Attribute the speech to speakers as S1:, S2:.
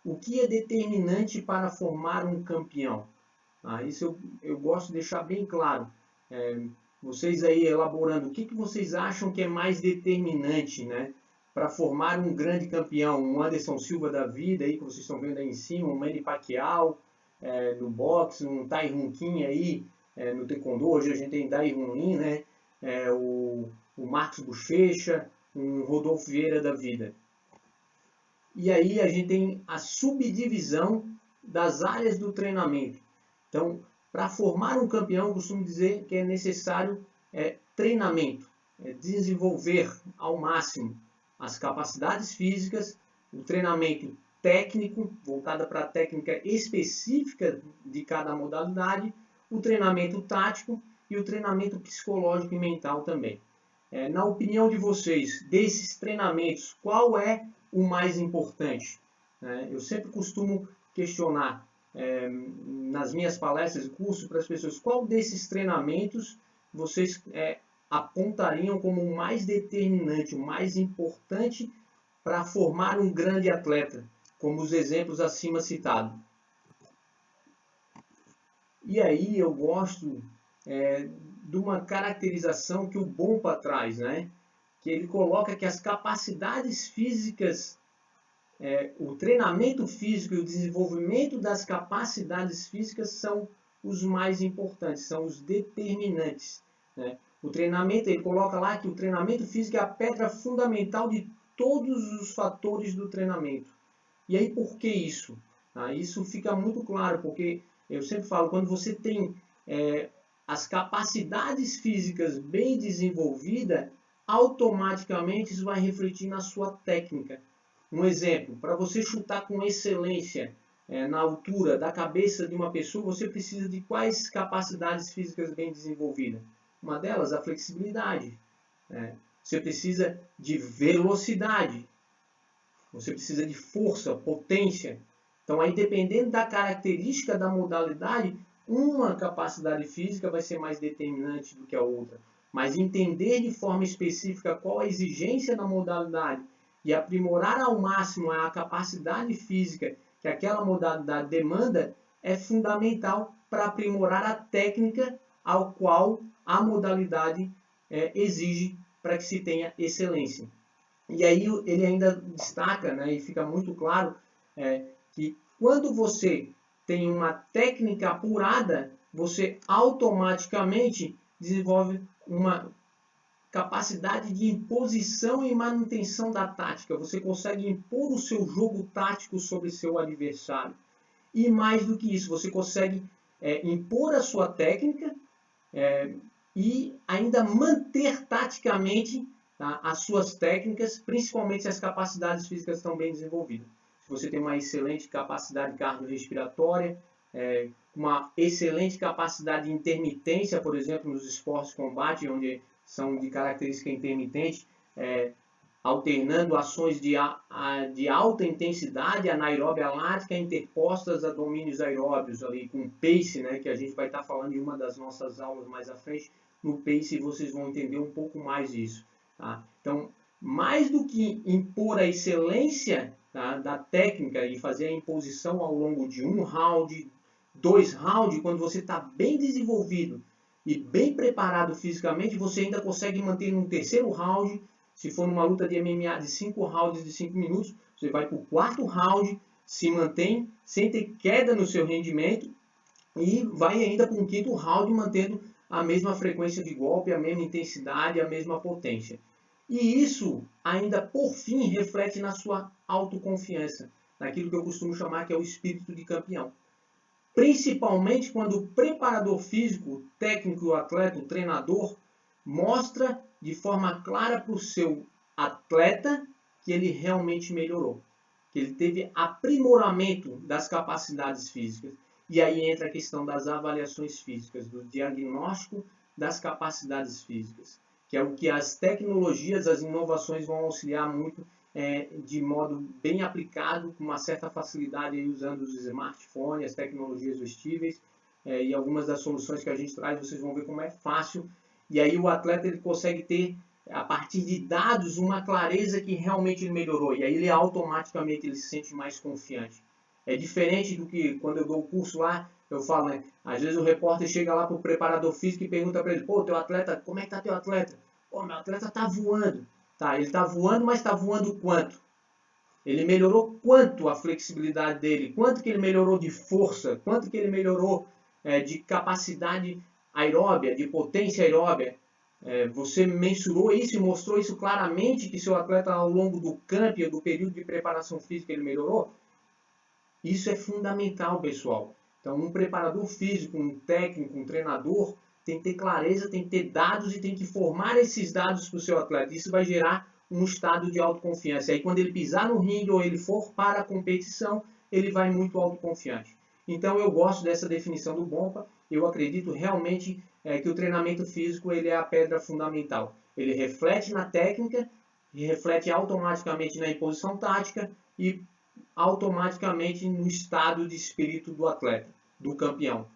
S1: O que é determinante para formar um campeão? Isso eu gosto de deixar bem claro. Vocês aí elaborando, o que vocês acham que é mais determinante, né, para formar um grande campeão? Um Anderson Silva da vida, aí, que vocês estão vendo aí em cima, um Manny Pacquiao no boxe, um Tai Hung Kim aí no taekwondo. Hoje a gente tem Dai Hun Lin, né, o Marcos Bochecha, um Rodolfo Vieira da vida. E aí a gente tem a subdivisão das áreas do treinamento. Então, para formar um campeão, eu costumo dizer que é necessário treinamento, desenvolver ao máximo as capacidades físicas, o treinamento técnico, voltado para a técnica específica de cada modalidade, o treinamento tático e o treinamento psicológico e mental também. Na opinião de vocês, desses treinamentos, qual é o mais importante? Eu sempre costumo questionar nas minhas palestras e cursos para as pessoas, qual desses treinamentos vocês apontariam como o mais determinante, o mais importante para formar um grande atleta, como os exemplos acima citados. E aí eu gosto de uma caracterização que o Bompa traz, né? Que ele coloca que as capacidades físicas, o treinamento físico e o desenvolvimento das capacidades físicas são os mais importantes, são os determinantes, né? O treinamento, ele coloca lá que o treinamento físico é a pedra fundamental de todos os fatores do treinamento. E aí por que isso? Isso fica muito claro, porque eu sempre falo, quando você tem as capacidades físicas bem desenvolvidas, automaticamente isso vai refletir na sua técnica. Um exemplo, para você chutar com excelência na altura da cabeça de uma pessoa, você precisa de quais capacidades físicas bem desenvolvidas? Uma delas, a flexibilidade. Você precisa de velocidade. Você precisa de força, potência. Então, aí, dependendo da característica da modalidade, uma capacidade física vai ser mais determinante do que a outra. Mas entender de forma específica qual a exigência da modalidade e aprimorar ao máximo a capacidade física que aquela modalidade demanda é fundamental para aprimorar a técnica ao qual a modalidade exige para que se tenha excelência. E aí ele ainda destaca, né, e fica muito claro que quando você tem uma técnica apurada, você automaticamente desenvolve uma capacidade de imposição e manutenção da tática. Você consegue impor o seu jogo tático sobre seu adversário. E mais do que isso, você consegue impor a sua técnica e ainda manter taticamente as suas técnicas, principalmente se as capacidades físicas estão bem desenvolvidas. Se você tem uma excelente capacidade cardiorrespiratória, uma excelente capacidade de intermitência, por exemplo, nos esportes de combate, onde são de característica intermitente, alternando ações de alta intensidade, anaeróbia lática, interpostas a domínios aeróbios, ali, com pace, né, que a gente vai estar falando em uma das nossas aulas mais à frente. No pace vocês vão entender um pouco mais disso. Então, mais do que impor a excelência da técnica e fazer a imposição ao longo de 1 round, 2 rounds, quando você está bem desenvolvido e bem preparado fisicamente, você ainda consegue manter no 3º round. Se for numa luta de MMA de 5 rounds de 5 minutos, você vai para o 4º round, se mantém sem ter queda no seu rendimento e vai ainda para um 5º round mantendo a mesma frequência de golpe, a mesma intensidade, a mesma potência. E isso ainda por fim reflete na sua autoconfiança, naquilo que eu costumo chamar que é o espírito de campeão. Principalmente quando o preparador físico, o técnico, o atleta, o treinador, mostra de forma clara para o seu atleta que ele realmente melhorou, que ele teve aprimoramento das capacidades físicas. E aí entra a questão das avaliações físicas, do diagnóstico das capacidades físicas, que é o que as tecnologias, as inovações vão auxiliar muito de modo bem aplicado, com uma certa facilidade, aí, usando os smartphones, as tecnologias vestíveis e algumas das soluções que a gente traz, vocês vão ver como é fácil. E aí o atleta ele consegue ter, a partir de dados, uma clareza que realmente ele melhorou. E aí ele automaticamente ele se sente mais confiante. É diferente do que quando eu dou o curso lá, eu falo, né? Às vezes o repórter chega lá para o preparador físico e pergunta para ele, pô, teu atleta, como é que tá teu atleta? Pô, meu atleta tá voando. Tá, ele tá voando, mas tá voando quanto? Ele melhorou quanto a flexibilidade dele? Quanto que ele melhorou de força? Quanto que ele melhorou de capacidade aeróbia, de potência aeróbia? Você mensurou isso e mostrou isso claramente que seu atleta ao longo do camp, do período de preparação física, ele melhorou? Isso é fundamental, pessoal. Então, um preparador físico, um técnico, um treinador, tem que ter clareza, tem que ter dados e tem que formar esses dados para o seu atleta. Isso vai gerar um estado de autoconfiança. Aí, quando ele pisar no ringue ou ele for para a competição, ele vai muito autoconfiante. Então, eu gosto dessa definição do Bompa. Eu acredito realmente que o treinamento físico ele é a pedra fundamental. Ele reflete na técnica, reflete automaticamente na imposição tática e automaticamente no estado de espírito do atleta, do campeão.